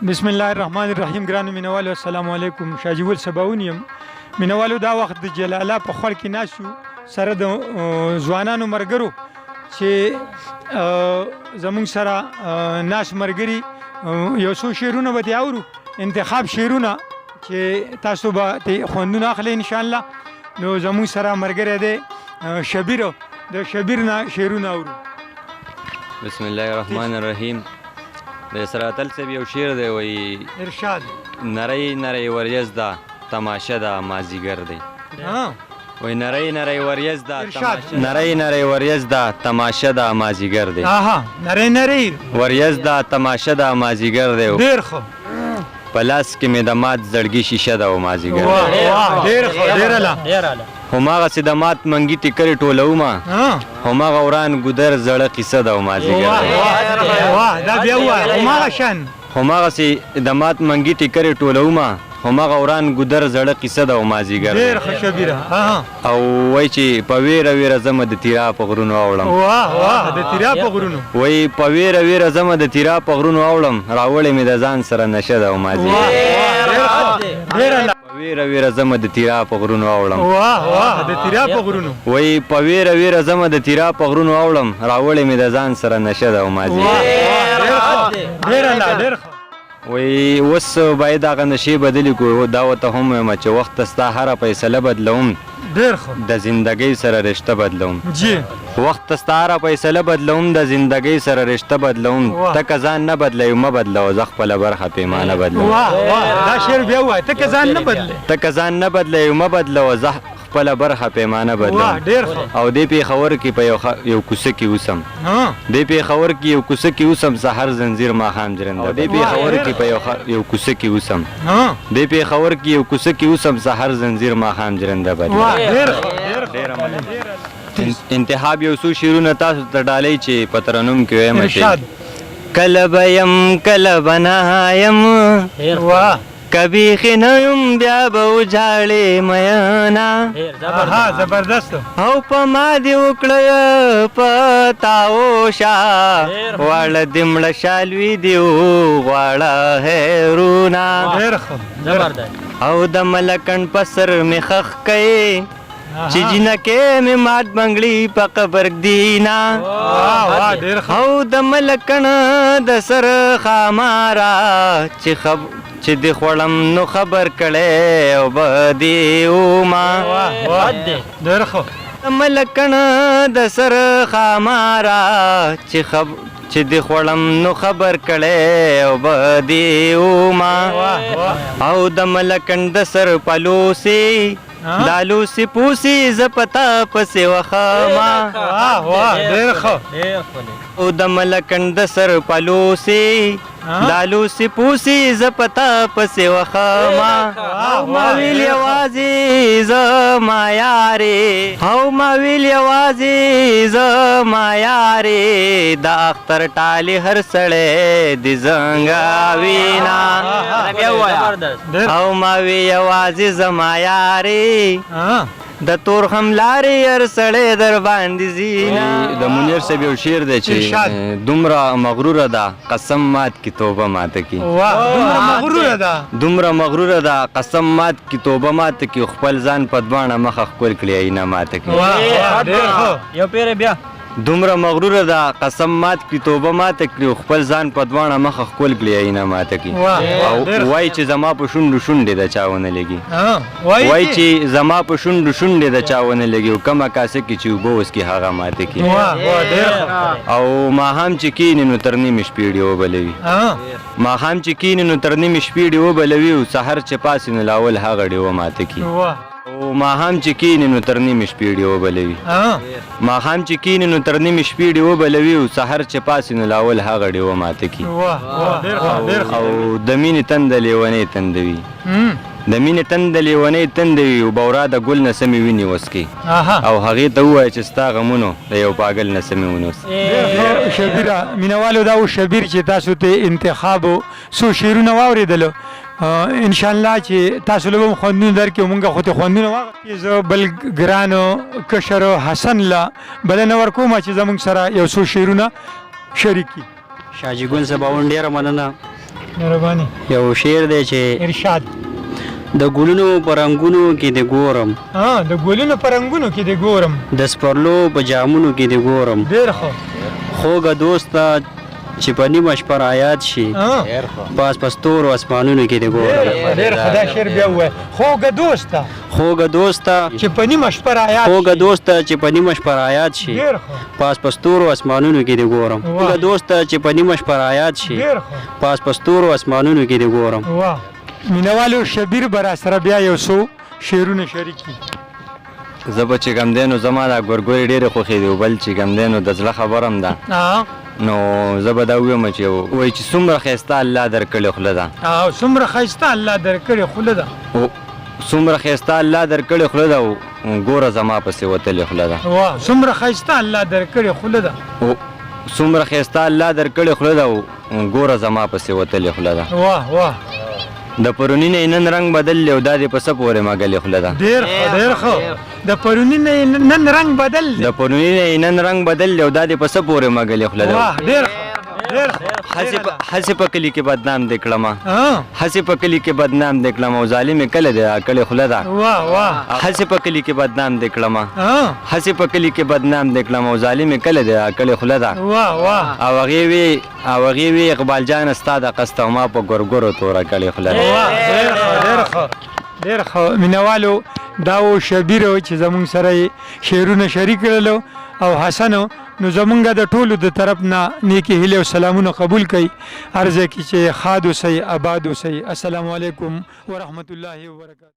بسم الله الرحمن الرحیم. ګرانو مینوالو السلام علیکم. شاجي ګل سباون یم. مینوالو دا وخت د جلاله په خور کې ناسو سره د ځوانانو مرګرو چې زمونږ سره ناس مرګري یو څو شعرونه به اورو، انتخاب شعرونه چې تاسو به خوندونه اخلي ان شاء الله. نو زمونږ سره مرګری دی شبیر، د شبیر نه شعرونه اورو. بسم الله الرحمن الرحیم. د سراتل صاحب یو شعر دی، وایي ارشاد نری نری وریځ ده تماشه ده مازیګر دی. وایي نری نری وریځ ده نری نری وریځ ده تماشه ده مازیګر دی. نری نری وریځ ده تماشه ده مازیګر دی. ډېر ښه. په لاس کې مې د مات زړګي شیشه ده او مازیګر دی. ډېر ښه، ډېر اعلی. هماغسې د مات منګي ټیکرې ټولومه، هماغه وران ګودر زړه قیصه ده او مازیګر دی. دا بیا ووایه هماغه شان. هماغسې د مات منګي ټیکرې ټولومه، هماغه وران ګودر زړه قیصه ده او مازیګر دی. ډېر ښه شبیره. او وایي چې په ویره ویره زمه د تیرا په غرونو اوړم. واه د تیرا په غرونو. وایي په ویره ویره زمه د تیرا په غرونو اوړم، راوړې مې د ځان سره نشه ده او مازیګر دی. ویره ویره زمه د تیرا په غرونو اوړم. واه د تیرا په غرونو. وایي په ویره ویره زمه د تیرا په غرونو اوړم، راوړې مې د ځان سره نشه ده او مازیګر دی. ډېر ښه. وایي اوس باید هغه نشې بدلې کړو. دا ورته هم وایم چې وخت ستا هره فیصله بدلوم، ډېر ښه. د زندګۍ سره رشته بدلوم. جی وخت ستا هره فیصله بدلوم، د زندګۍ سره رشته بدلوم. ته که ځان نه بدلوي مه بدلوه، زه خپله برخه پیمانه بدلوم. دا شعر بیا ووایه. ته که ځان نه بدلوې، ته که ځان نه بدلوي مه بدلوه، زه خپله برخه پیمانه بدلوم. ډېر ښه. او دې پېښور کې په یو کوڅه کې اوسم، دې پېښور کې یو کوڅه کې اوسم، سحر زنځیر ماښام جرنده. دې پېښور کې په یو کوڅه کې اوسم، دې پېښور کې یو کوڅه کې اوسم، سحر زنځیر ماښام جرنده بدلوم. ډېره مننه. انتخاب یو څو شعرونه تاسو ته ډالۍ چې په ترنم کې وایم چې کله به یم کله به نه یم، کبھی خنم بیا به وجاړې مینا. زبردست. او په ما دې وکړه په تاوشه، واړه دې مړه شالوي دې غواړه هیرونه. او د ملکن په سر مې خخ کوي، چې جنکې مې مات بنګړي په قبر دینا. او د ملکن د سر خامارا، چې دې خوړم نو خبر کړی او به دې وما. ډېر ښه. د ملکن د سر خامارا، چې دې خوړم نو خبر کړی او به دې وما. او د ملکن د سر پلوسي، دالوسی پوسی زپتا پسې وخما. ډېر ښه. او د ملکن د سر پلوسی، دالوسی پوسی زپتا پسې وخما. او ما ویل یوازې زما یارې، او ما ویل یوازې زما یارې، د اختر ټالې هر سړی د زنګاوینا. او ما وی یوازې زما یارې، د تور هم لارې هر سړی در باندې زینا. د منیر صاحب یو شعر دی چې دومره مغروره ده قسم مات کی توبه ماته کی. دومره مغروره ده قسم مات کی توبه ماته کی، خپل ځان په دواړه مخه ښکل کړي ایینه ماته کی. یو پیر بیا. دومره مغروره ده قسم مات کی توبه ماته کړي، خپل ځان په دواړه مخه ښکل کړي ایینه ماته کی. او وایي چې زما په شونډو شونډې د چا ونه لګي، وایي چې زما په شونډو شونډې د چا ونه لګي، او کومه کاسه کې چې اوبه وڅکي هغه ماته کی. او ماښام چې کینې نو تر نیمې شپې ډې وبلوي، ماښام چې کینې نو تر نیمې شپې ډې وبلوي، او سحر چې پاسې نو لاول هغه ډې وماته کی. او ماښام چې کینې نو تر نیمې شپې ډې وبلوي، ماښام چې کینې نو تر نیمې شپې ډې وبلوي، او سحر چې پاسې نو لاول هغه ډې وماته کی. او د مینې تنده لیونۍ تندوي، د مینې تنده لیونۍ تندوي، او بورا د ګل نه سمې وینې وڅکي، او هغې ته ووایه چې ستا غمونو د یو پاګل نه سمې ونیوسي. شبیره مینوالو، دا و شبیر چې تاسو ته انتخابو څو شعرونه واورېدلو. ان شاء الله چې تاسو له خوندونه درکې، مونږ خو ته خوندونه واغستې. زه بل ګرانو کشر حسن له بلنه ورکوم چې زموږ سره یو څو شعرونه شریک کړي. شاجي ګل سباون ډېره مننه. مهرباني یو شعر دی چې ارشاد د ګلونو په رنګونو کې د ګورم د ګلونو په رنګونو کې د ګورم د سپرلو په جامونو کې د ګورم ډېر ښه خوږه دوسته چې په نیمه شپه رایاد شي پاس په ستورو اسمانونو کې د ګورم ډېر ښه دا شعر بیا ووایه خوږه دوسته خوږه دوسته چې په نیمه شپه رایاد خوږه دوسته چې په نیمه شپه رایاد شي ډېر ښه پاس په ستورو اسمانونو کې د ګورم خوږه دوسته چې په نیمه شپه رایاد شي ډېر ښه پاس په ستورو اسمانونو کې د ګورم واه مینوالو شبیر به راسره بیا یو څو شعرونه شریک کړي زه به چې کوم دی نو زما دا ګورګورې ډېرې خوښې دي بل چې کوم دی نو د زړه خبره هم ده نو زه به دا ووایم چې وایي چې څومره ښایسته الله درکړې خوله ده څومره ښایسته الله درکړې خوله ده څومره ښایسته الله درکړې خوله ده ګوره زما پسې وتلې خوله ده واه څومره ښایسته الله درکړې خوله ده څومره ښایسته الله درکړې خوله ده ګوره زما پسې وتلې خوله ده واه واه د پروني نه نن رنګ بدل دی او دا دې په څه پورې مګلې خوله ده ډېر ښه ډېر ښه د پروني نه نن رنګ بدل دی د پروني نه نن رنګ بدل دی او دا دې په څه پورې مګلې خوله ده واه ډېر ښه ډېر ښه هسې په کلي کې بدنام دې کړم هسې په کلي کې بدنام دې کړم او ظالم یې کله دې راکړې خوله ده واه واه هسې په کلي کې بدنام دې کړم هسې په کلي کې بدنام دې کړم او ظالم یې کله دې راکړې خوله ده واه واه او هغې وی اقبال جان ستا د قصد او ما په ګورګورو توره کړې خوله ده ډېر ښه ډېر ښه ډېر ښه مینوالو دا و شبیر چې زمونږ سره یې شعرونه شریک کړلو او حسنو نو زمونږ د ټولو د طرف نه نیکی هیلې او سلامونه قبول کړئ هر ځای کې چې ښاد اوسئ آباد اوسئ السلام علیکم ورحمت الله وبرکاته